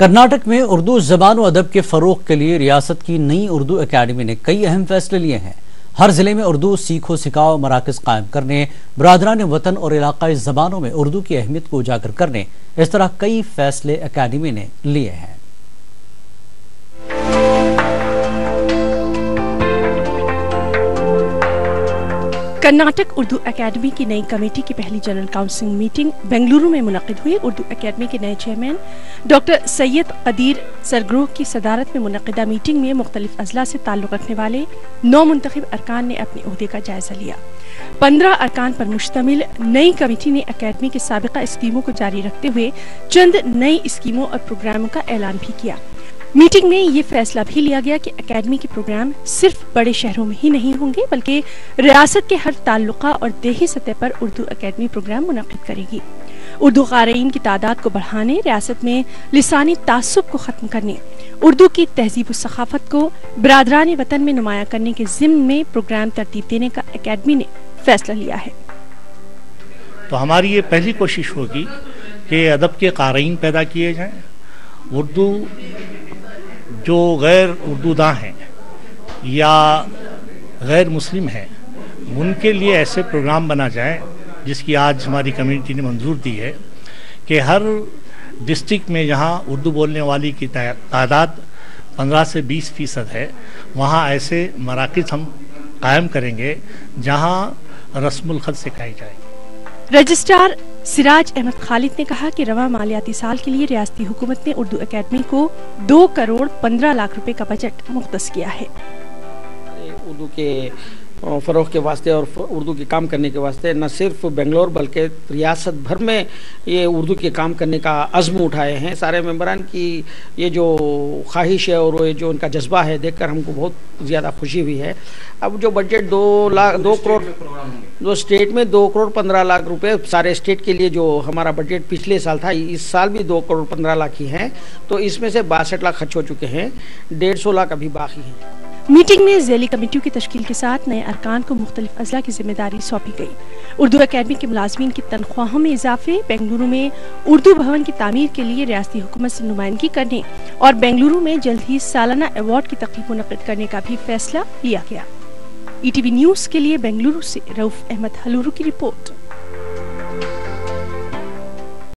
کرناٹک میں اردو زبان و ادب کے فروغ کے لیے ریاست کی نئی اردو اکیڈمی نے کئی اہم فیصلے لیے ہیں۔ ہر ضلع میں اردو سیکھو سکھاؤ مراکز قائم کرنے، برادران وطن اور علاقائی زبانوں میں اردو کی اہمیت کو اجاگر کرنے، اس طرح کئی فیصلے اکیڈمی نے لیے ہیں۔ کرناٹک اردو اکیڈمی کی نئی کمیٹی کی پہلی جنرل کاؤنسل میٹنگ بنگلورو میں منعقد ہوئی۔ اردو اکیڈمی کے نئے چیئرمین ڈاکٹر سید قدیر سرگروہ کی صدارت میں منعقدہ میٹنگ میں مختلف اضلاع سے تعلق رکھنے والے 9 منتخب ارکان نے اپنے عہدے کا جائزہ لیا۔ 15 ارکان پر مشتمل نئی کمیٹی نے اکیڈمی کے سابقہ اسکیموں کو جاری رکھتے ہوئے چند نئی اسکیموں اور پروگراموں کا اعلان بھی کیا۔ میٹنگ میں یہ فیصلہ بھی لیا گیا کہ اکیڈمی کے پروگرام صرف بڑے شہروں میں ہی نہیں ہوں گے بلکہ ریاست کے ہر تعلقہ اور دیہی سطح پر اردو اکیڈمی پروگرام منعقد کرے گی۔ اردو قارئین کی تعداد کو بڑھانے، ریاست میں لسانی تعصب کو ختم کرنے، اردو کی تہذیب و ثقافت کو برادران وطن میں نمایاں کرنے کے ضمن میں پروگرام ترتیب دینے کا اکیڈمی نے فیصلہ لیا ہے۔ تو ہماری یہ پہلی کوشش ہوگی کہ ادب کے قارئین پیدا کیے جائیں، اردو جو غیر اردو داں ہیں یا غیر مسلم ہیں ان کے لیے ایسے پروگرام بنا جائیں جس کی آج ہماری کمیونٹی نے منظور دی ہے کہ ہر ڈسٹرکٹ میں جہاں اردو بولنے والی کی تعداد 15 سے 20% ہے وہاں ایسے مراکز ہم قائم کریں گے جہاں رسم الخط سکھائی جائے گی۔ رجسٹرار سراج احمد خالد نے کہا کہ رواں مالیاتی سال کے لیے ریاستی حکومت نے اردو اکیڈمی کو 2 کروڑ 15 لاکھ روپے کا بجٹ مختص کیا ہے۔ اردو کے فروغ کے واسطے اور اردو کے کام کرنے کے واسطے نہ صرف بنگلور بلکہ ریاست بھر میں یہ اردو کے کام کرنے کا عزم اٹھائے ہیں۔ سارے ممبران کی یہ جو خواہش ہے اور جو ان کا جذبہ ہے دیکھ کر ہم کو بہت زیادہ خوشی ہوئی ہے۔ اب جو بجٹ 2 کروڑ جو اسٹیٹ میں 2 کروڑ 15 لاکھ روپے سارے اسٹیٹ کے لیے جو ہمارا بجٹ پچھلے سال تھا اس سال بھی 2 کروڑ 15 لاکھ ہی ہیں، تو اس میں سے 62 لاکھ خرچ ہو چکے ہیں، 150 لاکھ ابھی باقی ہیں۔ میٹنگ میں ذیلی کمیٹیوں کی تشکیل کے ساتھ نئے ارکان کو مختلف اضلاع کی ذمہ داری سونپی گئی۔ اردو اکیڈمی کے ملازمین کی تنخواہوں میں اضافے، بنگلورو میں اردو بھون کی تعمیر کے لیے ریاستی حکومت سے نمائندگی کرنے اور بنگلورو میں جلد ہی سالانہ ایوارڈ کی تقریب منعقد کرنے کا بھی فیصلہ لیا گیا۔ ETV نیوز کے لیے بنگلورو سے رؤف احمد ہلورو کی رپورٹ۔